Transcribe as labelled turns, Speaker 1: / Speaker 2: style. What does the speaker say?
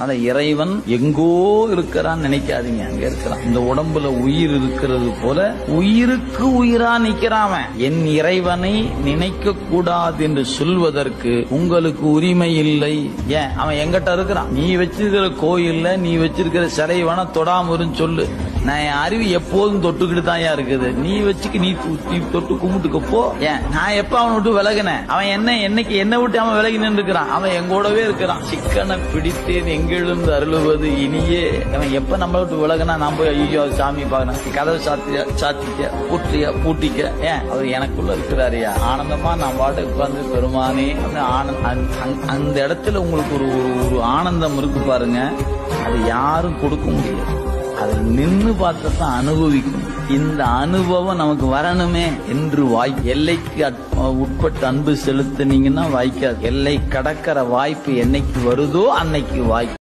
Speaker 1: ஆனா இறைவன் எங்கோ இருக்கிறான்னு நினைக்காதீங்க, அங்க இருக்கிறான். இந்த உடம்புல உயிர் இருக்கிறது போல உயிருக்கு உயிரா நிக்கிறான். என் இறைவனை நினைக்க கூடாது என்று சொல்வதற்கு உங்களுக்கு உரிமை இல்லை. ஏன்? அவன் எங்கிட்ட இருக்கிறான். நீ வச்சிருக்கிற கோயில்ல நீ வச்சிருக்கிற சிலை வேணா தொடாமருன்னு சொல்லு, நான் என் அறிவு எப்போதும் தொட்டுக்கிட்டு தான் இருக்குது. நீ வச்சுக்கு நீ தொட்டு கும்பிட்டுக்க போ. ஏன்? நான் எப்ப அவனை விட்டு விலகினேன்? அவன் என்னைக்கு என்ன விட்டு அவன் விலகினு இருக்கிறான்? அவன் எங்கூடவே இருக்கிறான். சிக்கனை பிடித்தேன் எங்கெழுந்து அருளுவது இனியே. அவன் எப்ப நம்ம விட்டு விலகினா நான் போய் ஐயோ சாமி பாக்கணும், கதவை சாத்திக்க பூட்டிக்க. ஏன்? அவர் எனக்குள்ள இருக்கிறாரியா, ஆனந்தமா நான் பாட்டு உட்கார்ந்து பெருமானே அந்த இடத்துல உங்களுக்கு ஒரு ஆனந்தம் இருக்கு பாருங்க, அது யாரும் கொடுக்க முடியாது. அதை நின்று பார்த்தான் அனுபவிக்கும். இந்த அனுபவம் நமக்கு வரணுமே என்று எல்லைக்கு உட்பட்டு அன்பு செலுத்தினீங்கன்னா வாய்க்காது. எல்லை கடக்கிற வாய்ப்பு என்னைக்கு வருதோ அன்னைக்கு வாய்க்கும்.